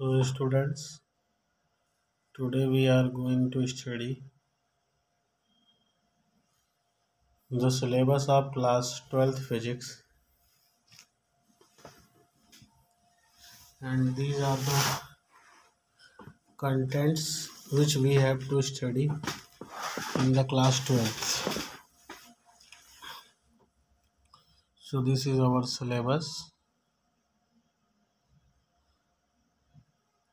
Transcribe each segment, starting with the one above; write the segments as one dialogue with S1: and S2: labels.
S1: So, students, today we are going to study the syllabus of class 12th physics, and these are the contents which we have to study in the class 12th. So, this is our syllabus,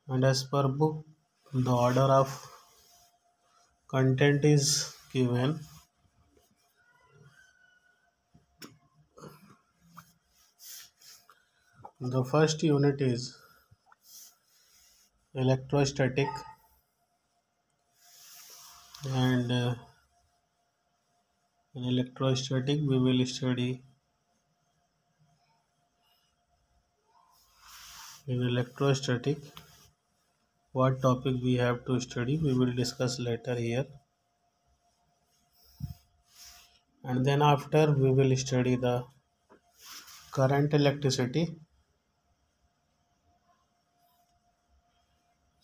S1: and as per book, the order of content is given. The first unit is electrostatic, and in electrostatic we will study in electrostatic what topic we have to study we will discuss later here, and then after we will study the current electricity.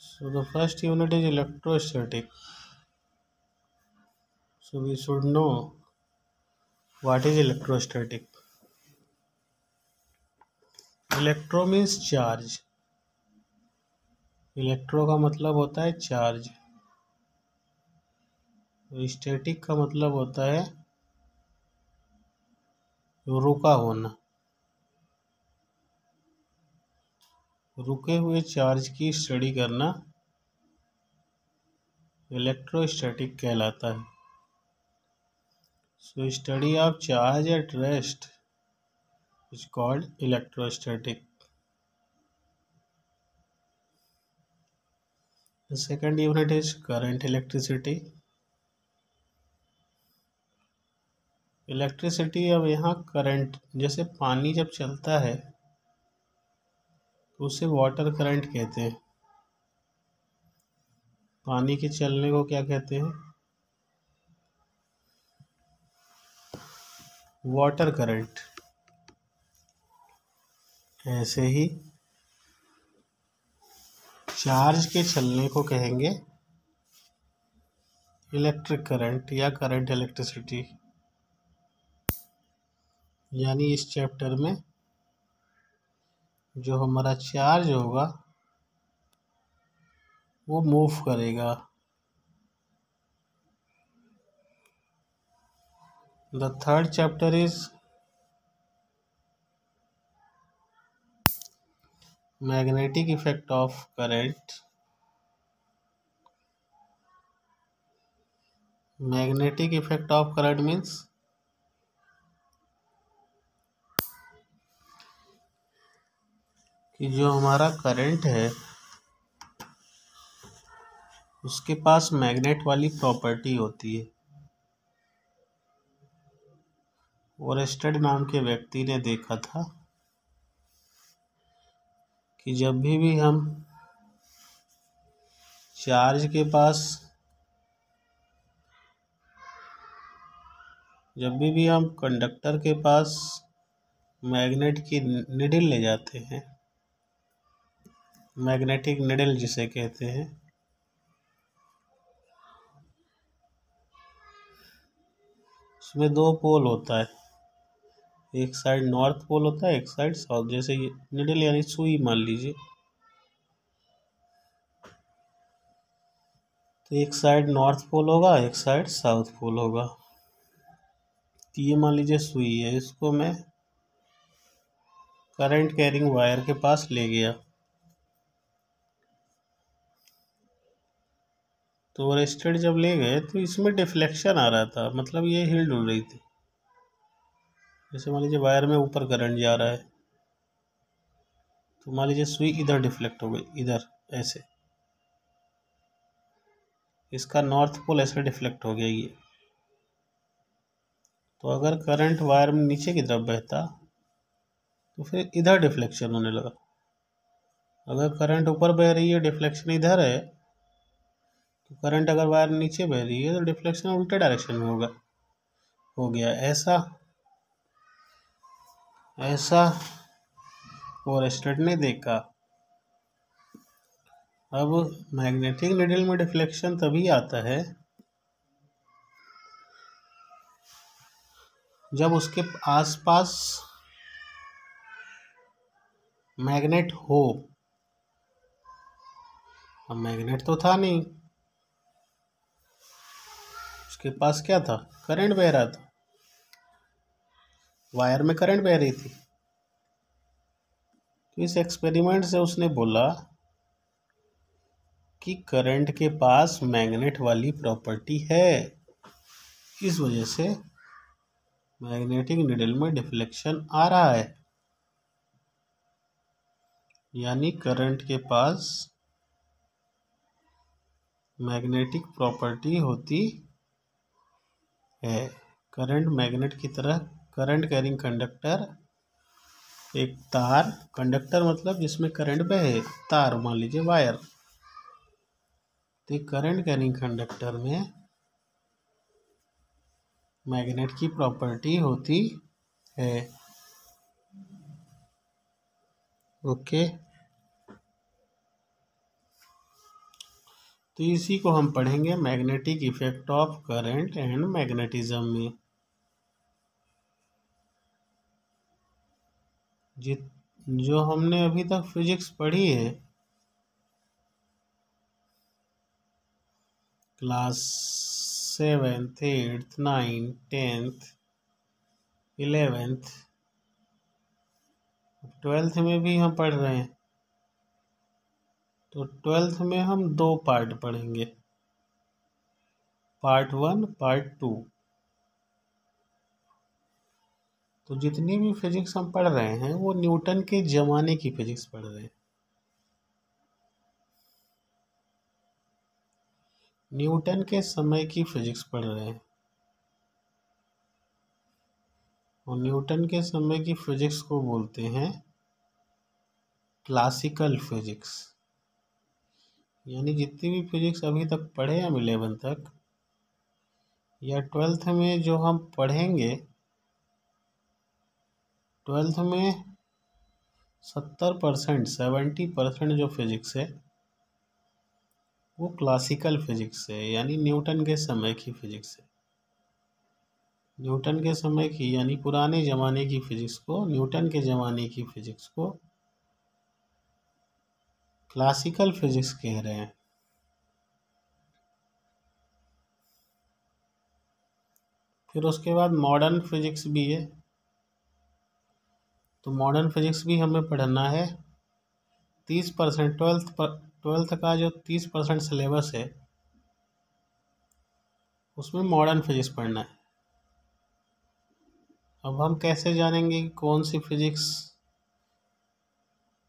S1: So the first unit is electrostatic, so we should know what is electrostatic. Electro means charge, electro का मतलब होता है charge, static का मतलब होता है रुका होना। रुके हुए चार्ज की स्टडी करना इलेक्ट्रोस्टैटिक कहलाता है। So study of charge at rest is called electrostatic. The second unit is current electricity. Electricity, अब यहाँ करंट, जैसे पानी जब चलता है तो उसे वाटर करंट कहते हैं। पानी के चलने को क्या कहते हैं? Water current. ऐसे ही चार्ज के चलने को कहेंगे इलेक्ट्रिक करंट या करंट इलेक्ट्रिसिटी। यानी इस चैप्टर में जो हमारा चार्ज होगा वो मूव करेगा। The third chapter is magnetic effect of current. Magnetic effect of current means कि जो हमारा करंट है उसके पास मैग्नेट वाली प्रॉपर्टी होती है। ओरेस्टेड नाम के व्यक्ति ने देखा था कि जब भी हम चार्ज के पास, जब भी हम कंडक्टर के पास मैग्नेट की निडल ले जाते हैं, मैग्नेटिक निडल जिसे कहते हैं, उसमें दो पोल होता है, एक साइड नॉर्थ पोल होता है, एक साइड साउथ। जैसे ये निडल यानी सुई मान लीजिए, तो एक साइड नॉर्थ पोल होगा, एक साइड साउथ पोल होगा। तो ये मान लीजिए सुई है, इसको मैं करंट कैरिंग वायर के पास ले गया तो ओरेस्टेड जब ले गए तो इसमें डिफ्लेक्शन आ रहा था, मतलब ये हिल डुल रही थी। जैसे मान लीजिए वायर में ऊपर करंट जा रहा है तो मान लीजिए सुई इधर डिफ्लेक्ट हो गई, इधर ऐसे, इसका नॉर्थ पोल ऐसे डिफ्लेक्ट हो गया ये। तो अगर करंट वायर में नीचे की तरफ बहता तो फिर इधर डिफ्लेक्शन होने लगा। अगर करंट ऊपर बह रही है, डिफ्लेक्शन इधर है, तो करंट अगर वायर नीचे बह रही है तो डिफ्लेक्शन उल्टे डायरेक्शन में हो गया। ऐसा ओरेस्टेड ने देखा। अब मैग्नेटिक नीडल में डिफ्लेक्शन तभी आता है जब उसके आसपास मैग्नेट हो। अब मैग्नेट तो था नहीं, उसके पास क्या था? करंट बह रहा था, वायर में करंट बह रही थी। तो इस एक्सपेरिमेंट से उसने बोला कि करंट के पास मैग्नेट वाली प्रॉपर्टी है, इस वजह से मैग्नेटिक नीडल में डिफ्लेक्शन आ रहा है। यानी करंट के पास मैग्नेटिक प्रॉपर्टी होती है। करंट मैग्नेट की तरह, करंट कैरिंग कंडक्टर, एक तार, कंडक्टर मतलब जिसमें करंट बहे, तार मान लीजिए वायर, तो करंट कैरिंग कंडक्टर में मैग्नेट की प्रॉपर्टी होती है। ओके, तो इसी को हम पढ़ेंगे magnetic effect of current and magnetism में। जो हमने अभी तक फिजिक्स पढ़ी है class 7th 8th 9th 10th 11th 12th में भी हम पढ़ रहे हैं। तो 12th में हम दो पार्ट पढ़ेंगे, पार्ट 1 पार्ट 2। तो जितनी भी फिजिक्स हम पढ़ रहे हैं वो न्यूटन के ज़माने की फिजिक्स पढ़ रहे हैं। न्यूटन के समय की फिजिक्स पढ़ रहे हैं। और न्यूटन के समय की फिजिक्स को बोलते हैं क्लासिकल फिजिक्स। यानी जितनी भी फिजिक्स अभी तक पढ़े हम 11 तक या 12th में जो हम पढ़ेंगे, 12th में 70% 70% जो फिजिक्स है वो क्लासिकल फिजिक्स है, यानी न्यूटन के समय की फिजिक्स है। न्यूटन के समय की यानी पुराने ज़माने की फिजिक्स को, न्यूटन के ज़माने की फिजिक्स को क्लासिकल फिजिक्स कह रहे हैं। फिर उसके बाद मॉडर्न फिजिक्स भी है। तो मॉडर्न फिजिक्स भी हमें पढ़ना है। 30% ट्वेल्थ का जो 30% सिलेबस है उसमें मॉडर्न फिजिक्स पढ़ना है। अब हम कैसे जानेंगे कि कौन सी फिजिक्स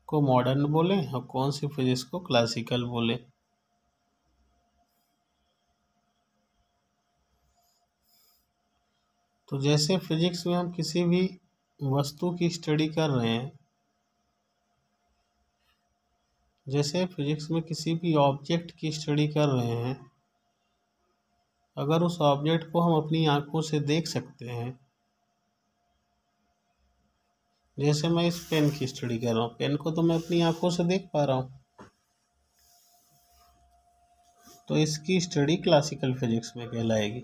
S1: को मॉडर्न बोलें और कौन सी फिजिक्स को क्लासिकल बोलें? तो जैसे फिजिक्स में हम किसी भी वस्तु की स्टडी कर रहे हैं, जैसे फिजिक्स में किसी भी ऑब्जेक्ट की स्टडी कर रहे हैं, अगर उस ऑब्जेक्ट को हम अपनी आंखों से देख सकते हैं, जैसे मैं इस पेन की स्टडी कर रहा हूँ, पेन को तो मैं अपनी आंखों से देख पा रहा हूँ, तो इसकी स्टडी क्लासिकल फिजिक्स में कहलाएगी।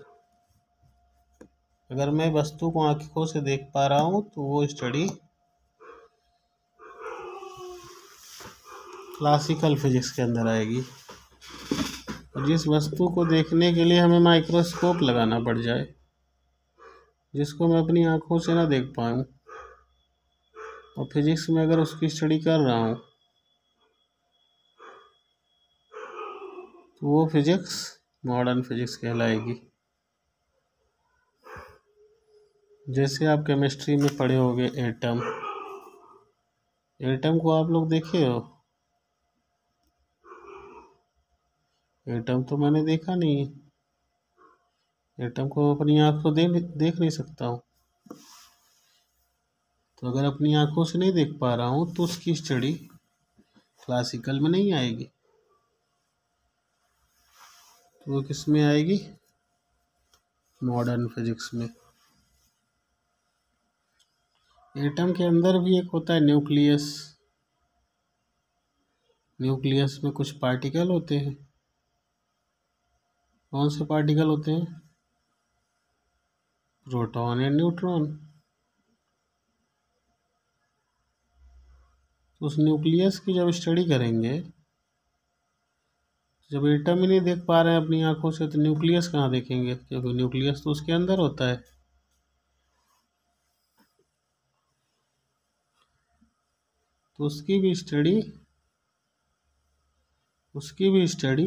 S1: अगर मैं वस्तु को आंखों से देख पा रहा हूँ तो वो स्टडी क्लासिकल फिजिक्स के अंदर आएगी। और जिस वस्तु को देखने के लिए हमें माइक्रोस्कोप लगाना पड़ जाए, जिसको मैं अपनी आंखों से ना देख पाऊँ, और फिजिक्स में अगर उसकी स्टडी कर रहा हूँ तो वो फिजिक्स मॉडर्न फिजिक्स कहलाएगी। जैसे आप केमिस्ट्री में पढ़े होंगे एटम, एटम को आप लोग देखे हो? एटम तो मैंने देखा नहीं है। एटम को अपनी आँख तो देख नहीं सकता हूँ। तो अगर अपनी आंखों से नहीं देख पा रहा हूँ तो उसकी स्टडी क्लासिकल में नहीं आएगी, तो वो किस में आएगी? मॉडर्न फिजिक्स में। एटम के अंदर भी एक होता है न्यूक्लियस। न्यूक्लियस में कुछ पार्टिकल होते हैं। कौन से पार्टिकल होते हैं? Proton and neutron. तो उस न्यूक्लियस की जब स्टडी करेंगे, जब एटम ही नहीं देख पा रहे हैं अपनी आंखों से, तो न्यूक्लियस कहाँ देखेंगे? क्योंकि न्यूक्लियस तो उसके अंदर होता है। तो उसकी भी स्टडी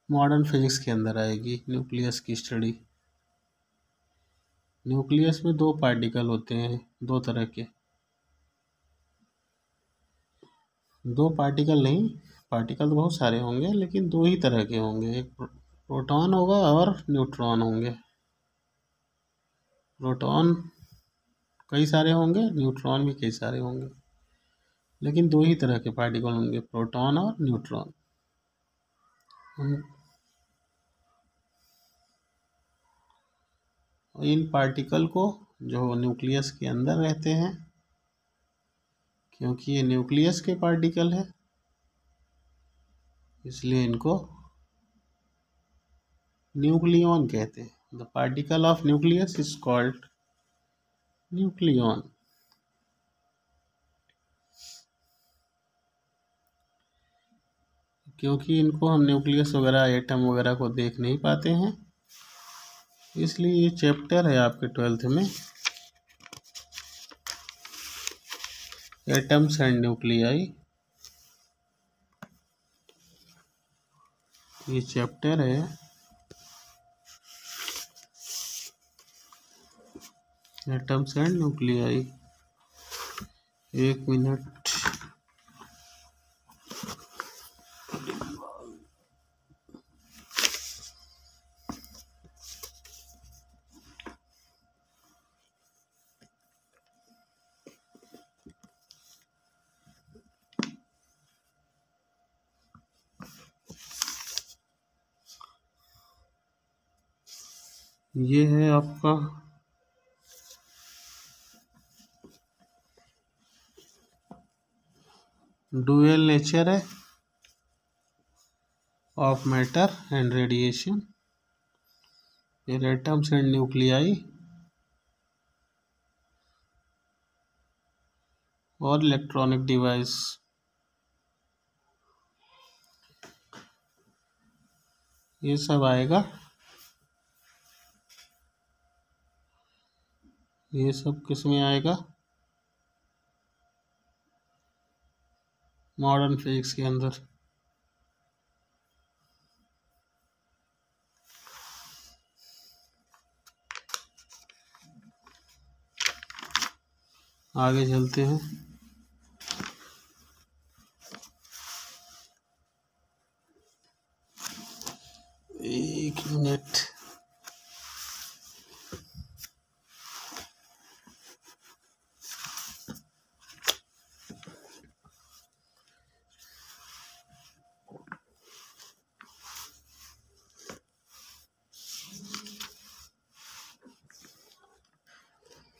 S1: मॉडर्न फिजिक्स के अंदर आएगी, न्यूक्लियस की स्टडी। न्यूक्लियस में दो पार्टिकल होते हैं, दो तरह के। दो पार्टिकल नहीं, पार्टिकल तो बहुत सारे होंगे, लेकिन दो ही तरह के होंगे। एक प्रोटॉन होगा और न्यूट्रॉन होंगे। प्रोटॉन कई सारे होंगे, न्यूट्रॉन भी कई सारे होंगे, लेकिन दो ही तरह के पार्टिकल होंगे, प्रोटॉन और न्यूट्रॉन। इन पार्टिकल को जो न्यूक्लियस के अंदर रहते हैं, क्योंकि ये न्यूक्लियस के पार्टिकल है, इसलिए इनको न्यूक्लियॉन कहते हैं। The particle of nucleus is called nucleon. क्योंकि इनको हम न्यूक्लियस वगैरह, एटम वगैरह को देख नहीं पाते हैं, इसलिए ये चैप्टर है आपके 12th में, एटम्स एंड न्यूक्लियाई। ये चैप्टर है एटम्स एंड न्यूक्लियाई। 1 मिनट। ये है आपका डुअल नेचर है ऑफ मैटर एंड रेडिएशन, फिर एटम्स एंड न्यूक्लियाई और इलेक्ट्रॉनिक डिवाइस। ये सब आएगा, ये सब किस में आएगा? मॉडर्न फिजिक्स के अंदर। आगे चलते हैं। 1 मिनट।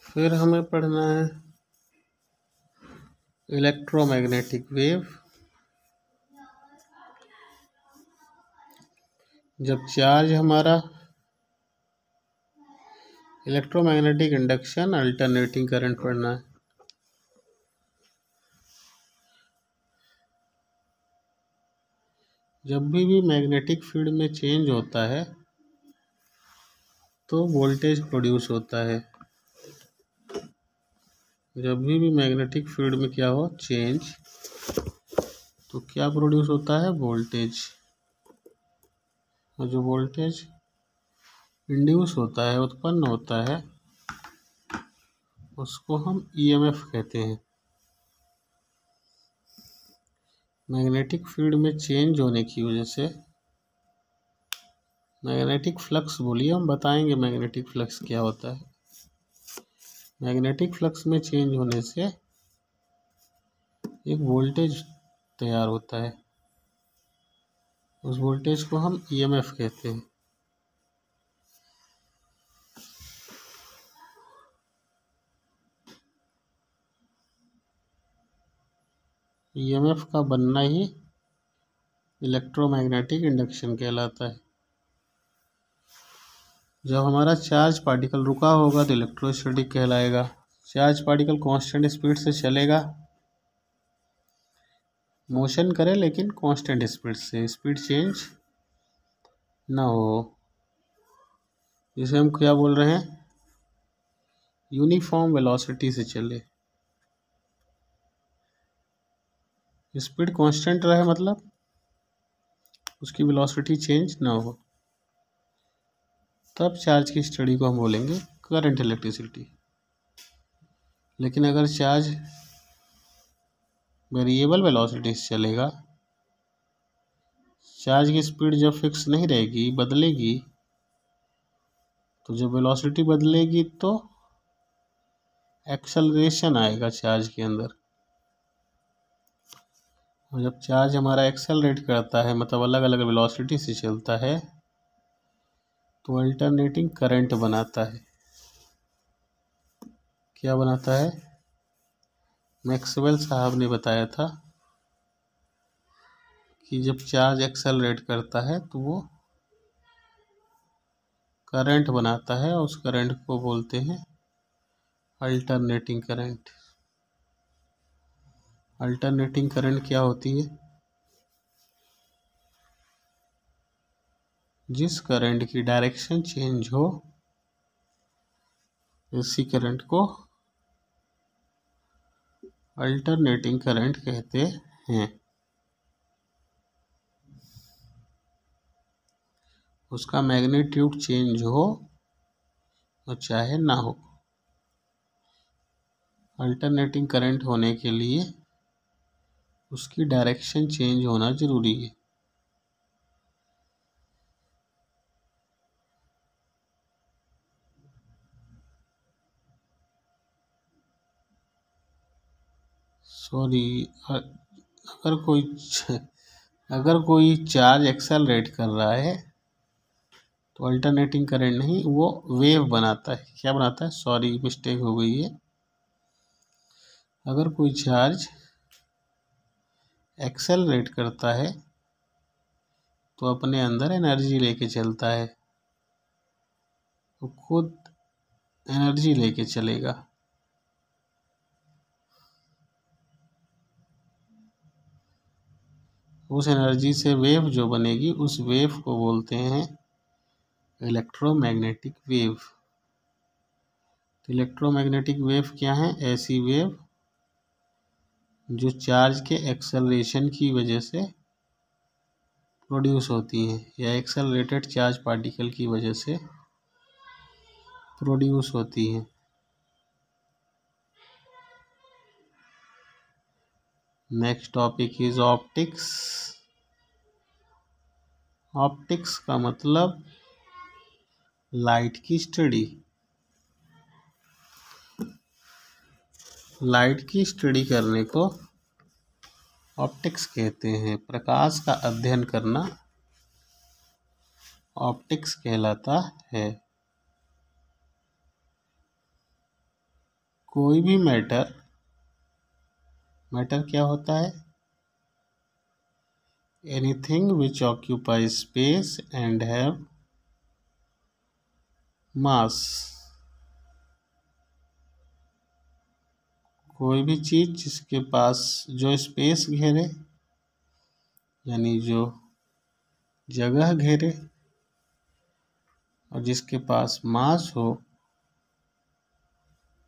S1: फिर हमें पढ़ना है इलेक्ट्रोमैग्नेटिक वेव। जब चार्ज हमारा इलेक्ट्रोमैग्नेटिक इंडक्शन, अल्टरनेटिंग करंट पढ़ना है। जब भी मैग्नेटिक फील्ड में चेंज होता है तो वोल्टेज प्रोड्यूस होता है। जब भी मैग्नेटिक फील्ड में क्या हो, चेंज, तो क्या प्रोड्यूस होता है? वोल्टेज। और जो वोल्टेज इंड्यूस होता है, उत्पन्न होता है, उसको हम ईएमएफ कहते हैं। मैग्नेटिक फील्ड में चेंज होने की वजह से, मैग्नेटिक फ्लक्स बोलिए, हम बताएंगे मैग्नेटिक फ्लक्स क्या होता है। मैग्नेटिक फ्लक्स में चेंज होने से एक वोल्टेज तैयार होता है, उस वोल्टेज को हम ईएमएफ कहते हैं। ईएमएफ का बनना ही इलेक्ट्रोमैग्नेटिक इंडक्शन कहलाता है। जब हमारा चार्ज पार्टिकल रुका होगा तो इलेक्ट्रोस्टैटिक कहलाएगा। चार्ज पार्टिकल कांस्टेंट स्पीड से चलेगा, मोशन करे लेकिन कांस्टेंट स्पीड से, स्पीड चेंज ना हो, जिसे हम क्या बोल रहे हैं, यूनिफॉर्म वेलोसिटी से चले। स्पीड कांस्टेंट रहे मतलब उसकी वेलोसिटी चेंज ना हो, तब चार्ज की स्टडी को हम बोलेंगे करंट इलेक्ट्रिसिटी। लेकिन अगर चार्ज वेरिएबल वेलोसिटी से चलेगा, चार्ज की स्पीड जब फिक्स नहीं रहेगी, बदलेगी, तो जब वेलोसिटी बदलेगी तो एक्सेलरेशन आएगा चार्ज के अंदर। और जब चार्ज हमारा एक्सेलरेट करता है, मतलब अलग अलग वेलोसिटी से चलता है, तो अल्टरनेटिंग करंट बनाता है। क्या बनाता है? मैक्सवेल साहब ने बताया था कि जब चार्ज एक्सेलरेट करता है तो वो करंट बनाता है, और उस करंट को बोलते हैं अल्टरनेटिंग करंट। अल्टरनेटिंग करंट क्या होती है? जिस करंट की डायरेक्शन चेंज हो, इसी करंट को अल्टरनेटिंग करंट कहते हैं। उसका मैग्नीट्यूड चेंज हो और चाहे ना हो, अल्टरनेटिंग करंट होने के लिए उसकी डायरेक्शन चेंज होना जरूरी है। सॉरी, अगर कोई चार्ज एक्सेलरेट कर रहा है तो अल्टरनेटिंग करंट नहीं, वो वेव बनाता है। क्या बनाता है? सॉरी, मिस्टेक हो गई है। अगर कोई चार्ज एक्सेलरेट करता है तो अपने अंदर एनर्जी लेके चलता है, वो खुद एनर्जी लेके चलेगा। उस एनर्जी से वेव जो बनेगी, उस वेव को बोलते हैं इलेक्ट्रोमैग्नेटिक वेव। तो इलेक्ट्रोमैग्नेटिक वेव क्या है? ऐसी वेव जो चार्ज के एक्सेलरेशन की वजह से प्रोड्यूस होती हैं, या एक्सेलरेटेड चार्ज पार्टिकल की वजह से प्रोड्यूस होती हैं। Next topic is optics. Optics का मतलब लाइट की स्टडी। लाइट की स्टडी करने को ऑप्टिक्स कहते हैं। प्रकाश का अध्ययन करना ऑप्टिक्स कहलाता है। कोई भी मैटर क्या होता है? Anything which occupy space and have मास। कोई भी चीज़ जिसके पास, जो स्पेस घेरे, यानी जो जगह घेरे, और जिसके पास मास हो,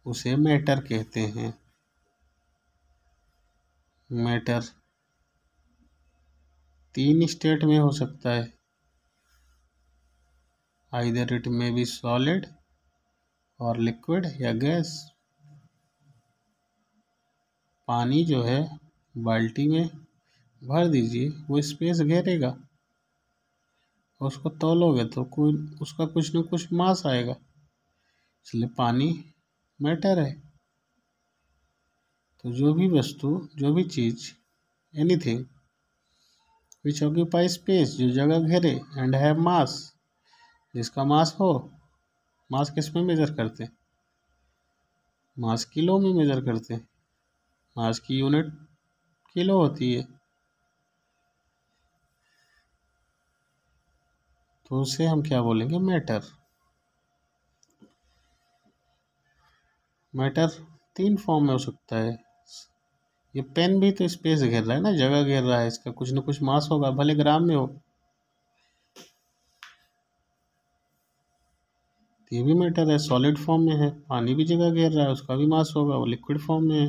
S1: उसे मैटर कहते हैं। मैटर 3 स्टेट में हो सकता है। आइदर इट में बी सॉलिड और लिक्विड या गैस। पानी जो है बाल्टी में भर दीजिए, वो स्पेस घेरेगा, और उसको तौलोगे तो कोई उसका कुछ न कुछ मास आएगा, इसलिए पानी मैटर है। तो जो भी वस्तु, जो भी चीज़, एनीथिंग विच ऑक्यूपाई स्पेस, जो जगह घेरे, एंड हैव मास, जिसका मास हो। मास किस में मेजर करते हैं? मास किलो में मेजर करते हैं। मास की यूनिट किलो होती है, तो उसे हम क्या बोलेंगे, मैटर। मैटर 3 फॉर्म में हो सकता है। ये पेन भी तो स्पेस घेर रहा है ना, जगह घेर रहा है, इसका कुछ न कुछ मास होगा, भले ग्राम में हो। ये भी मैटर है, सॉलिड फॉर्म में है। पानी भी जगह घेर रहा है, उसका भी मास होगा, वो लिक्विड फॉर्म में है।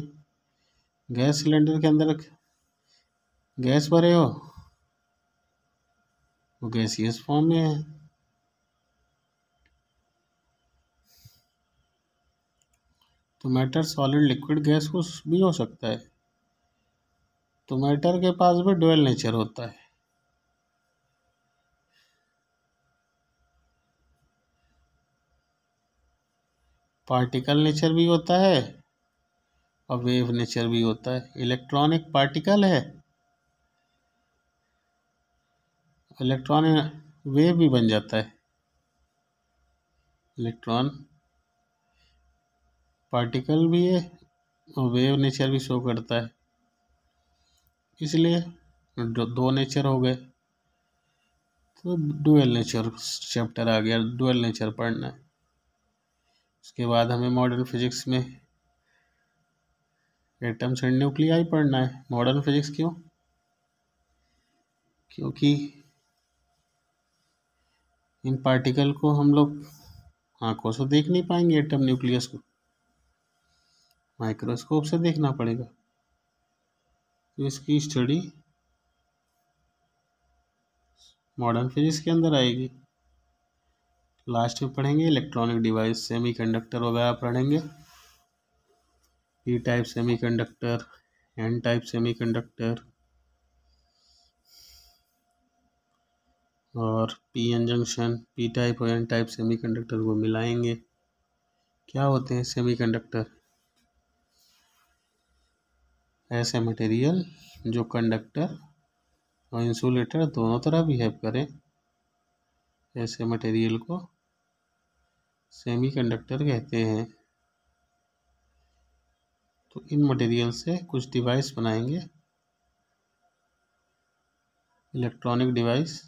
S1: गैस सिलेंडर के अंदर गैस भरे हो, वो गैसियस फॉर्म में है। तो मैटर सॉलिड लिक्विड गैस कुछ भी हो सकता है। तो मैटर के पास भी डुअल नेचर होता है। पार्टिकल नेचर भी होता है और वेव नेचर भी होता है। इलेक्ट्रॉन एक पार्टिकल है, इलेक्ट्रॉन वेव भी बन जाता है। इलेक्ट्रॉन पार्टिकल भी है और वेव नेचर भी शो करता है, इसलिए दो नेचर हो गए। तो डुअल नेचर चैप्टर आ गया, डुअल नेचर पढ़ना है। उसके बाद हमें मॉडर्न फिजिक्स में एटम्स एंड न्यूक्लियाई पढ़ना है। मॉडर्न फिजिक्स क्यों? क्योंकि इन पार्टिकल को हम लोग आंखों से देख नहीं पाएंगे, एटम न्यूक्लियस को माइक्रोस्कोप से देखना पड़ेगा। तो इसकी स्टडी मॉडर्न फिजिक्स के अंदर आएगी। लास्ट में पढ़ेंगे इलेक्ट्रॉनिक डिवाइस, सेमीकंडक्टर वगैरह पढ़ेंगे। P type semiconductor, N type semiconductor और P N junction, P type और एन टाइप सेमीकंडक्टर को मिलाएंगे। क्या होते हैं सेमीकंडक्टर? ऐसे मटेरियल जो कंडक्टर और इंसुलेटर दोनों तरह बिहेव करें, ऐसे मटेरियल को सेमीकंडक्टर कहते हैं। तो इन मटेरियल से कुछ डिवाइस बनाएंगे, इलेक्ट्रॉनिक डिवाइस।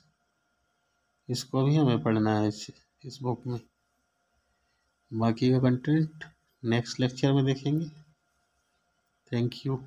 S1: इसको भी हमें पढ़ना है इस बुक में। बाकी का कंटेंट नेक्स्ट लेक्चर में देखेंगे। Thank you.